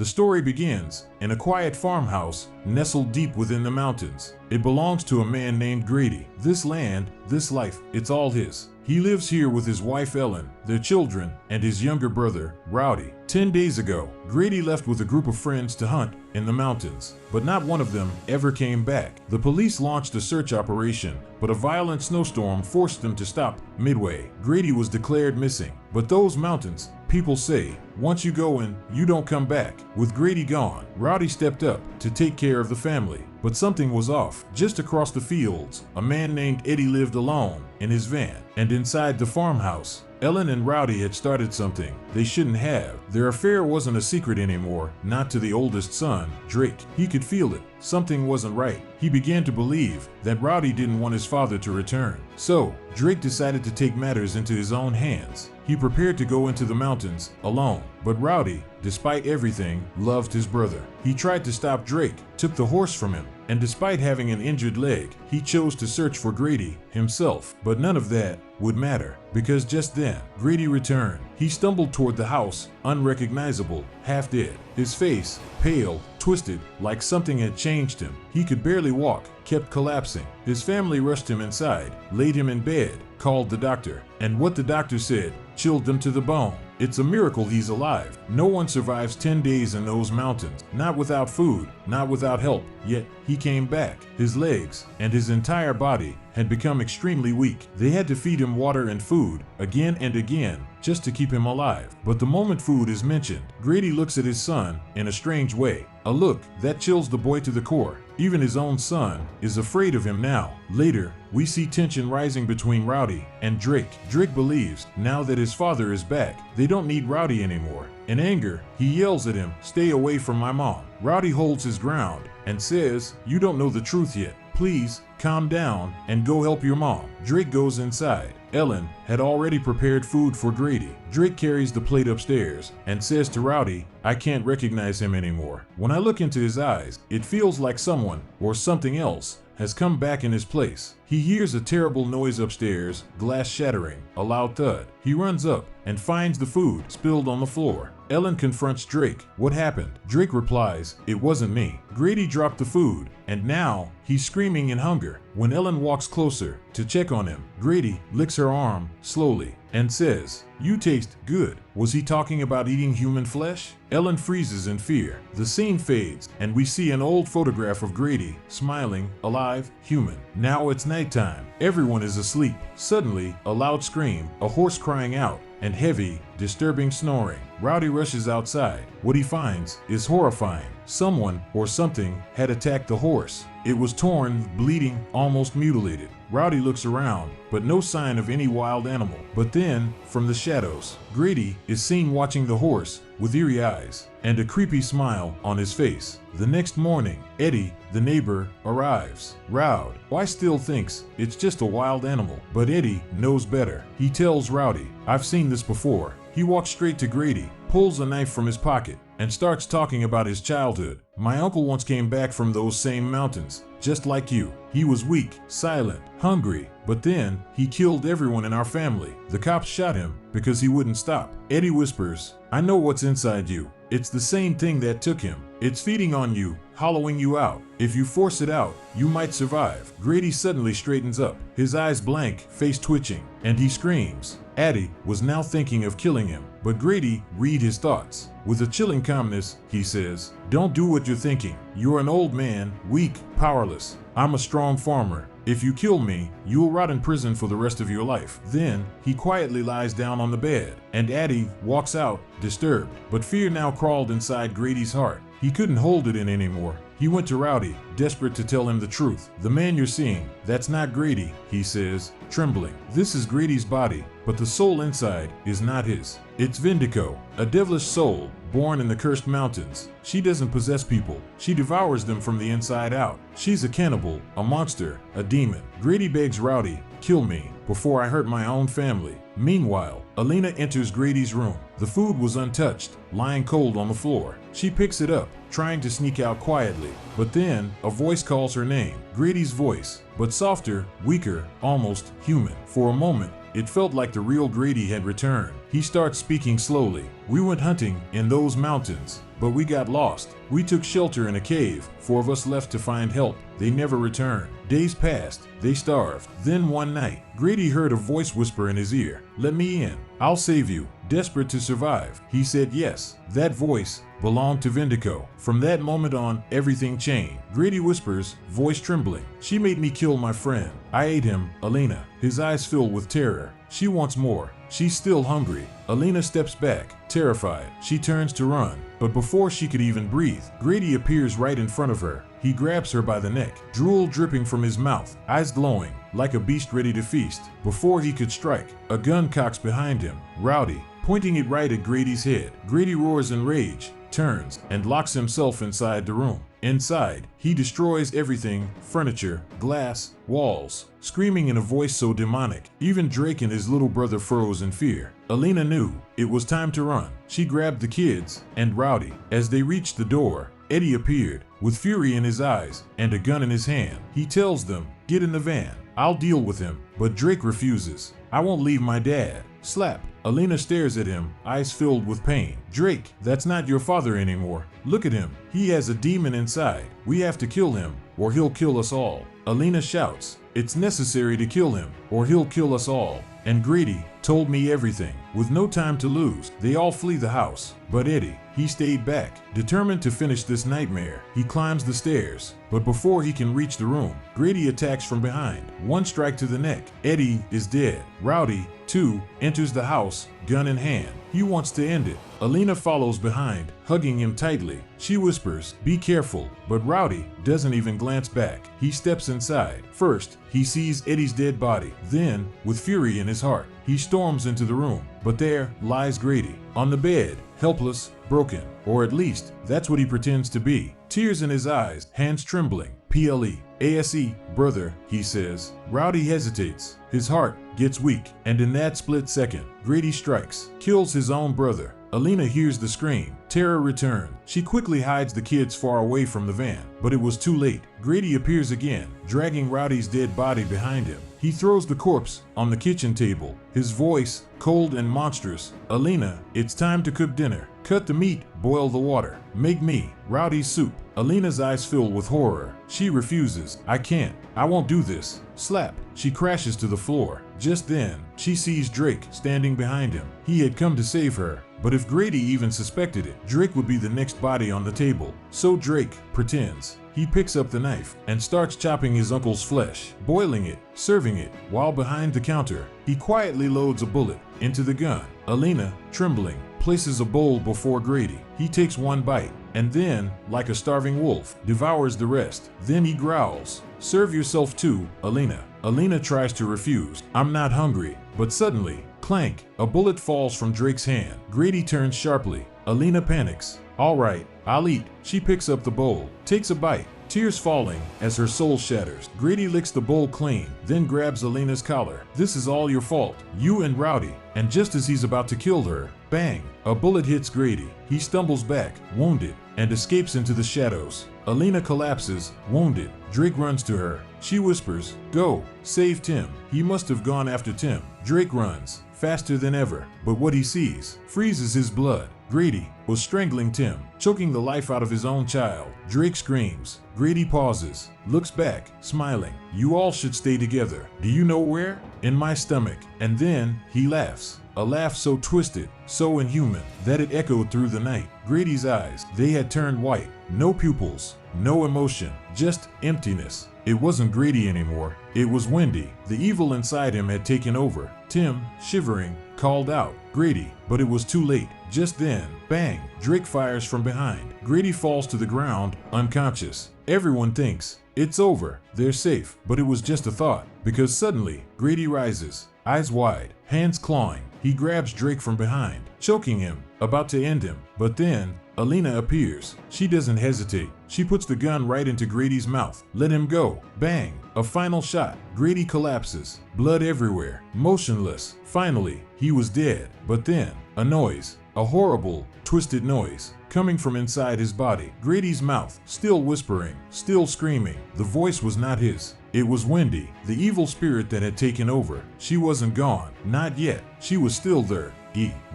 The story begins in a quiet farmhouse nestled deep within the mountains. It belongs to a man named Grady. This land, this life, it's all his. He lives here with his wife Ellen, their children, and his younger brother, Rowdy. 10 days ago, Grady left with a group of friends to hunt in the mountains, but not one of them ever came back. The police launched a search operation, but a violent snowstorm forced them to stop midway. Grady was declared missing, but those mountains, people say, once you go in, you don't come back. With Grady gone, Rowdy stepped up to take care of the family. But something was off. Just across the fields, a man named Eddie lived alone in his van. And inside the farmhouse, Ellen and Rowdy had started something they shouldn't have. Their affair wasn't a secret anymore, not to the oldest son, Drake. He could feel it. Something wasn't right. He began to believe that Rowdy didn't want his father to return. So, Drake decided to take matters into his own hands. He prepared to go into the mountains alone. But Rowdy, despite everything, loved his brother. He tried to stop Drake, took the horse from him, and despite having an injured leg, he chose to search for Grady himself. But none of that would matter, because just then, Grady returned. He stumbled toward the house, unrecognizable, half dead. His face, pale, twisted, like something had changed him. He could barely walk, kept collapsing. His family rushed him inside, laid him in bed, called the doctor, and what the doctor said chilled them to the bone. It's a miracle he's alive. No one survives 10 days in those mountains, not without food, not without help. Yet, he came back. His legs and his entire body had become extremely weak. They had to feed him water and food again and again just to keep him alive. But the moment food is mentioned, Grady looks at his son in a strange way. A look that chills the boy to the core. Even his own son is afraid of him now. Later, we see tension rising between Rowdy and Drake. Drake believes, now that his father is back, they don't need Rowdy anymore. In anger, he yells at him, "Stay away from my mom." Rowdy holds his ground and says, "You don't know the truth yet. Please, calm down and go help your mom." Drake goes inside. Ellen had already prepared food for Grady. Drake carries the plate upstairs and says to Rowdy, "I can't recognize him anymore. When I look into his eyes, it feels like someone or something else has come back in his place." He hears a terrible noise upstairs, glass shattering, a loud thud. He runs up and finds the food spilled on the floor. Ellen confronts Drake. "What happened?" Drake replies, "It wasn't me." Grady dropped the food, and now he's screaming in hunger. When Ellen walks closer to check on him, Grady licks her arm slowly and says, "You taste good." Was he talking about eating human flesh? Ellen freezes in fear. The scene fades, and we see an old photograph of Grady, smiling, alive, human. Now it's nighttime. Everyone is asleep. Suddenly, a loud scream, a horse crying out, and heavy, disturbing snoring. Rowdy rushes outside. What he finds is horrifying. Someone or something had attacked the horse. It was torn, bleeding, almost mutilated. Rowdy looks around, but no sign of any wild animal. But then, from the shadows, Grady is seen watching the horse with eerie eyes and a creepy smile on his face. The next morning, Eddie, the neighbor, arrives. Rowdy still thinks it's just a wild animal, but Eddie knows better. He tells Rowdy, "I've seen this before." He walks straight to Grady, pulls a knife from his pocket, and starts talking about his childhood. "My uncle once came back from those same mountains, just like you. He was weak, silent, hungry, but then he killed everyone in our family. The cops shot him because he wouldn't stop." Eddie whispers, "I know what's inside you. It's the same thing that took him. It's feeding on you, hollowing you out. If you force it out, you might survive." Grady suddenly straightens up, his eyes blank, face twitching, and he screams. Eddie was now thinking of killing him, but Grady read his thoughts. With a chilling calmness, he says, "Don't do what you're thinking. You're an old man, weak, powerless. I'm a strong farmer. If you kill me, you'll rot in prison for the rest of your life." Then, he quietly lies down on the bed, and Eddie walks out, disturbed. But fear now crawled inside Grady's heart. He couldn't hold it in anymore. He went to Rowdy, desperate to tell him the truth. "The man you're seeing, that's not Grady," he says, trembling. "This is Grady's body, but the soul inside is not his. It's Wendigo, a devilish soul, born in the cursed mountains. She doesn't possess people. She devours them from the inside out. She's a cannibal, a monster, a demon." Grady begs Rowdy, "Kill me before I hurt my own family." Meanwhile, Alina enters Grady's room. The food was untouched, lying cold on the floor. She picks it up, trying to sneak out quietly. But then, a voice calls her name. Grady's voice, but softer, weaker, almost human. For a moment, It felt like the real Grady had returned. He starts speaking slowly. We went hunting in those mountains, but we got lost. We took shelter in a cave. 4 of us left to find help. They never returned. Days passed. They starved. Then one night, Grady heard a voice whisper in his ear, "Let me in. I'll save you." Desperate to survive, he said yes. That voice belonged to Vindico. From that moment on, everything changed. Grady whispers, voice trembling, "She made me kill my friend. I ate him, Alina." His eyes fill with terror. She wants more. She's still hungry. Alina steps back, terrified. She turns to run, but before she could even breathe, Grady appears right in front of her. He grabs her by the neck, drool dripping from his mouth, eyes glowing, like a beast ready to feast. Before he could strike, a gun cocks behind him, Rowdy, pointing it right at Grady's head. Grady roars in rage, turns, and locks himself inside the room. Inside, he destroys everything, furniture, glass, walls, screaming in a voice so demonic, even Drake and his little brother froze in fear. Alina knew it was time to run. She grabbed the kids and Rowdy. As they reached the door, Eddie appeared, with fury in his eyes and a gun in his hand. He tells them, "Get in the van. I'll deal with him." But Drake refuses. "I won't leave my dad." Slap. Alina stares at him, eyes filled with pain. "Drake, that's not your father anymore. Look at him. He has a demon inside. We have to kill him, or he'll kill us all." Alina shouts, "It's necessary to kill him, or he'll kill us all." And Grady told me everything. With no time to lose, they all flee the house. But Eddie, he stayed back, determined to finish this nightmare. He climbs the stairs, but before he can reach the room, Grady attacks from behind. One strike to the neck. Eddie is dead. Rowdy, too, enters the house, gun in hand. He wants to end it. Alina follows behind, hugging him tightly. She whispers, "Be careful," but Rowdy doesn't even glance back. He steps inside. First, he sees Eddie's dead body. Then, with fury in his heart, he storms into the room. But there lies Grady, on the bed, helpless, broken, or at least, that's what he pretends to be. Tears in his eyes, hands trembling. "PLE, brother," he says. Rowdy hesitates. His heart gets weak, and in that split second, Grady strikes, kills his own brother. Alina hears the scream. Terror returns. She quickly hides the kids far away from the van, but it was too late. Grady appears again, dragging Rowdy's dead body behind him. He throws the corpse on the kitchen table, his voice cold and monstrous. "Alina, it's time to cook dinner. Cut the meat, boil the water. Make me Rowdy's soup." Alina's eyes fill with horror. She refuses. "I can't. I won't do this." Slap. She crashes to the floor. Just then, she sees Drake standing behind him. He had come to save her. But if Grady even suspected it, Drake would be the next body on the table. So Drake pretends. He picks up the knife and starts chopping his uncle's flesh, boiling it, serving it, while behind the counter, he quietly loads a bullet into the gun. Alina, trembling, places a bowl before Grady. He takes one bite, and then, like a starving wolf, devours the rest. Then he growls, "Serve yourself too, Alina." Alina tries to refuse. "I'm not hungry." But suddenly, clank, a bullet falls from Drake's hand. Grady turns sharply. Alina panics. "All right, I'll eat." She picks up the bowl, takes a bite, tears falling as her soul shatters. Grady licks the bowl clean, then grabs Alina's collar. "This is all your fault, you and Rowdy." And just as he's about to kill her, bang, a bullet hits Grady. He stumbles back, wounded, and escapes into the shadows. Alina collapses, wounded. Drake runs to her. She whispers, "Go, save Tim." He must have gone after Tim. Drake runs, faster than ever, but what he sees freezes his blood. Grady was strangling Tim, choking the life out of his own child. Drake screams. Grady pauses, looks back, smiling. "You all should stay together. Do you know where? In my stomach." And then he laughs. A laugh so twisted, so inhuman, that it echoed through the night. Grady's eyes, they had turned white. No pupils, no emotion, just emptiness. It wasn't Grady anymore. It was Wendy. The evil inside him had taken over. Tim, shivering, called out, "Grady," but it was too late. Just then, bang, Drake fires from behind. Grady falls to the ground, unconscious. Everyone thinks, it's over, they're safe, but it was just a thought, because suddenly, Grady rises, eyes wide, hands clawing. He grabs Drake from behind, choking him, about to end him. But then, Alina appears. She doesn't hesitate. She puts the gun right into Grady's mouth. "Let him go." Bang! A final shot. Grady collapses. Blood everywhere. Motionless. Finally, he was dead. But then, a noise. A horrible, twisted noise coming from inside his body. Grady's mouth, still whispering, still screaming. The voice was not his. It was Wendy, the evil spirit that had taken over. She wasn't gone. Not yet. She was still there.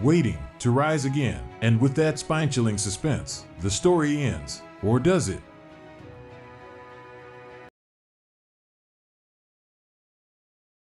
Waiting to rise again. And with that spine-chilling suspense, the story ends. Or does it?